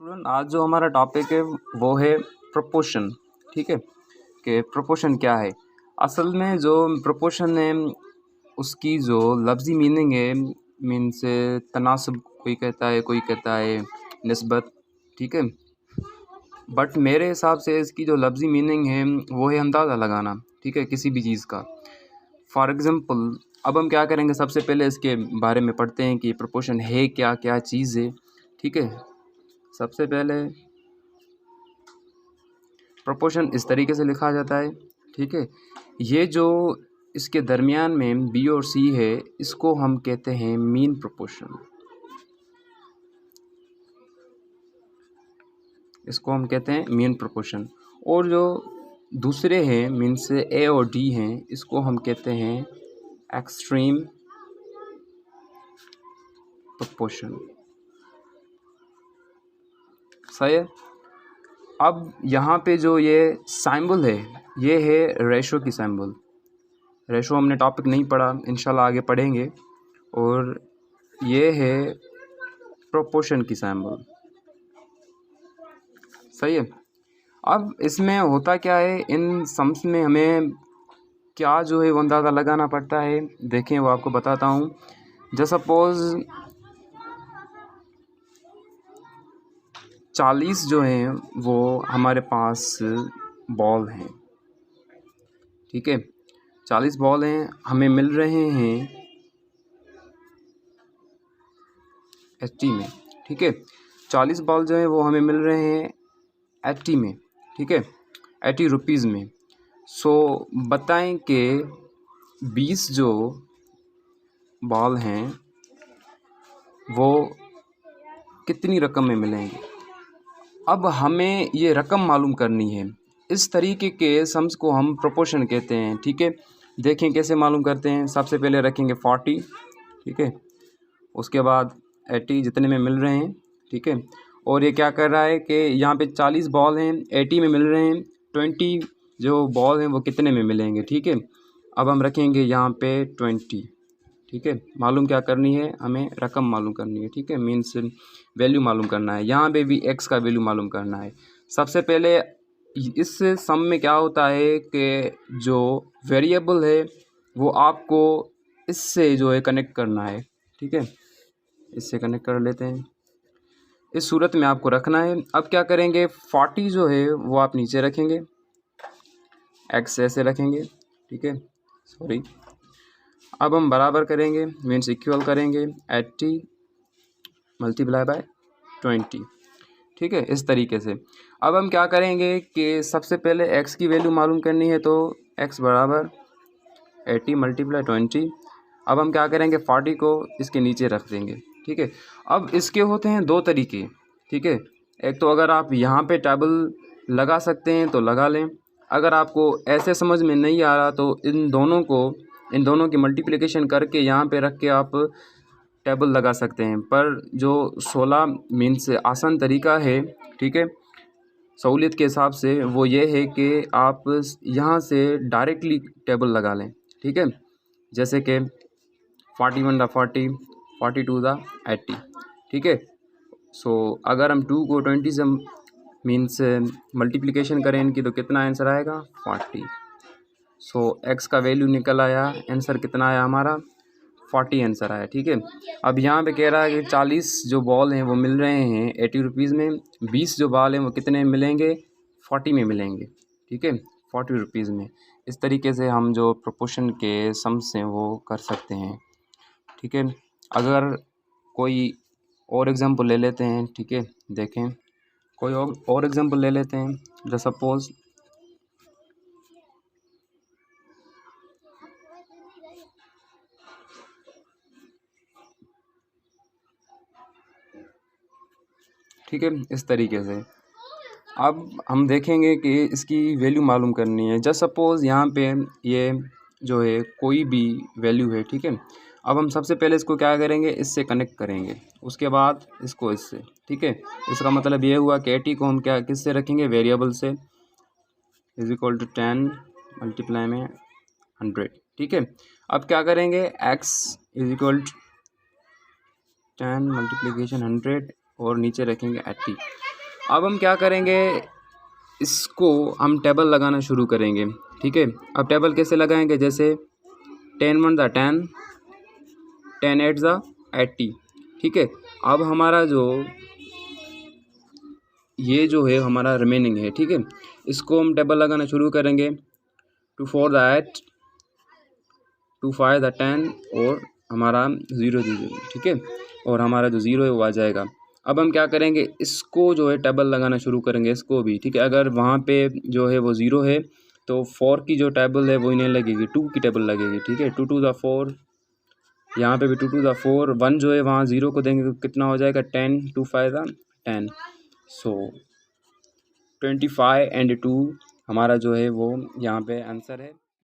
Student, आज जो हमारा टॉपिक है वो है प्रोपोर्शन। ठीक है, कि प्रोपोर्शन क्या है। असल में जो प्रोपोर्शन है उसकी जो लफ्ज़ी मीनिंग है, मीन्स तनासब, कोई कहता है, कोई कहता है निस्बत। ठीक है, बट मेरे हिसाब से इसकी जो लफ्ज़ी मीनिंग है वो है अंदाज़ा लगाना। ठीक है, किसी भी चीज़ का। फॉर एग्ज़ाम्पल, अब हम क्या करेंगे, सबसे पहले इसके बारे में पढ़ते हैं कि प्रोपोर्शन है क्या, क्या चीज़ है। ठीक है, सबसे पहले प्रोपोर्शन इस तरीके से लिखा जाता है। ठीक है, ये जो इसके दरमियान में बी और सी है, इसको हम कहते हैं मीन प्रोपोर्शन। इसको हम कहते हैं मीन प्रोपोर्शन। और जो दूसरे हैं, मीन्स ए और डी हैं, इसको हम कहते हैं एक्सट्रीम प्रोपोर्शन। सही है। अब यहाँ पे जो ये सिंबल है, ये है रेशो की सिंबल। रेशो हमने टॉपिक नहीं पढ़ा, इंशाल्लाह आगे पढ़ेंगे। और ये है प्रोपोर्शन की सिंबल। सही है। अब इसमें होता क्या है, इन सम्स में हमें क्या जो है वो अंदाज़ा लगाना पड़ता है। देखें, वो आपको बताता हूँ। जैसे सपोज़ 40 जो हैं वो हमारे पास बॉल हैं। ठीक है, 40 बॉल हैं, हमें मिल रहे हैं 80 में। ठीक है, 40 बॉल जो है वो हमें मिल रहे हैं 80 में। ठीक है, 80 रुपीज़ में। सो बताएं कि 20 जो बॉल हैं वो कितनी रकम में मिलेंगे। अब हमें ये रकम मालूम करनी है। इस तरीके के सम्स को हम प्रोपोर्शन कहते हैं। ठीक है, देखें कैसे मालूम करते हैं। सबसे पहले रखेंगे 40। ठीक है, उसके बाद 80 जितने में मिल रहे हैं। ठीक है, और ये क्या कर रहा है कि यहाँ पे 40 बॉल हैं, 80 में मिल रहे हैं। 20 जो बॉल हैं वो कितने में मिलेंगे। ठीक है, अब हम रखेंगे यहाँ पे 20। ठीक है, मालूम क्या करनी है, हमें रकम मालूम करनी है। ठीक है, मीन्स वैल्यू मालूम करना है। यहाँ पे भी एक्स का वैल्यू मालूम करना है। सबसे पहले इस सम में क्या होता है कि जो वेरिएबल है वो आपको इससे जो है कनेक्ट करना है। ठीक है, इससे कनेक्ट कर लेते हैं। इस सूरत में आपको रखना है। अब क्या करेंगे, 40 जो है वो आप नीचे रखेंगे, एक्स ऐसे रखेंगे। ठीक है, सॉरी। अब हम बराबर करेंगे, मीन्स इक्वल करेंगे 80 मल्टीप्लाई बाय 20। ठीक है, इस तरीके से। अब हम क्या करेंगे कि सबसे पहले x की वैल्यू मालूम करनी है, तो x बराबर 80 मल्टीप्लाई 20। अब हम क्या करेंगे, 40 को इसके नीचे रख देंगे। ठीक है, अब इसके होते हैं दो तरीके। ठीक है, एक तो अगर आप यहाँ पे टेबल लगा सकते हैं तो लगा लें। अगर आपको ऐसे समझ में नहीं आ रहा तो इन दोनों की मल्टीप्लिकेशन करके यहाँ पे रख के आप टेबल लगा सकते हैं। पर जो 16 मीन्स आसान तरीका है, ठीक है, सहूलियत के हिसाब से, वो ये है कि आप यहाँ से डायरेक्टली टेबल लगा लें। ठीक है, जैसे कि 41 दा 40, 42 दा 80। ठीक है, सो अगर हम 2 को 20 से मीन्स मल्टीप्लिकेशन करें इनकी, तो कितना आंसर आएगा, 40। सो एक्स का वैल्यू निकल आया, आंसर कितना आया हमारा, 40 आंसर आया। ठीक है, अब यहाँ पे कह रहा है कि 40 जो बॉल हैं वो मिल रहे हैं 80 रुपीज़ में। 20 जो बॉल हैं वो कितने में मिलेंगे, 40 में मिलेंगे। ठीक है, 40 रुपीज़ में। इस तरीके से हम जो प्रोपोर्शन के सम्स हैं वो कर सकते हैं। ठीक है, अगर कोई और एग्जांपल ले लेते हैं। ठीक है, देखें, कोई और एग्जांपल ले लेते हैं। जैसे सपोज़ ठीक है, इस तरीके से। अब हम देखेंगे कि इसकी वैल्यू मालूम करनी है। जस्ट सपोज़ यहाँ पे ये जो है कोई भी वैल्यू है। ठीक है, अब हम सबसे पहले इसको क्या करेंगे, इससे कनेक्ट करेंगे, उसके बाद इसको इससे। ठीक है, इसका मतलब ये हुआ कि 80 को हम क्या किससे रखेंगे, वेरिएबल से, इज इक्वल टू 10 मल्टीप्लाई में 100। ठीक है, अब क्या करेंगे, x is equal to 10 multiplication 100 और नीचे रखेंगे 80। अब हम क्या करेंगे, इसको हम टेबल लगाना शुरू करेंगे। ठीक है, अब टेबल कैसे लगाएंगे, जैसे 10 1 ज़ा 10, 10 8 ज़ा 80। ठीक है, अब हमारा जो ये जो है हमारा रिमेनिंग है, ठीक है, इसको हम टेबल लगाना शुरू करेंगे। 2 4 ज़ा 8, 2 5 ज़ा 10 और हमारा 0 0, ठीक है, और हमारा जो 0 है वो आ जाएगा। अब हम क्या करेंगे, इसको जो है टेबल लगाना शुरू करेंगे, इसको भी। ठीक है, अगर वहाँ पे जो है वो 0 है तो 4 की जो टेबल है वो ही नहीं लगेगी, 2 की टेबल लगेगी। ठीक है, 2 2 ज़ा 4, यहाँ पे भी 2 2 ज़ा 4, 1 जो है वहाँ 0 को देंगे तो कितना हो जाएगा, 10, 2 5 ज़ा 10। सो 25 एंड 2 हमारा जो है वो यहाँ पे आंसर है।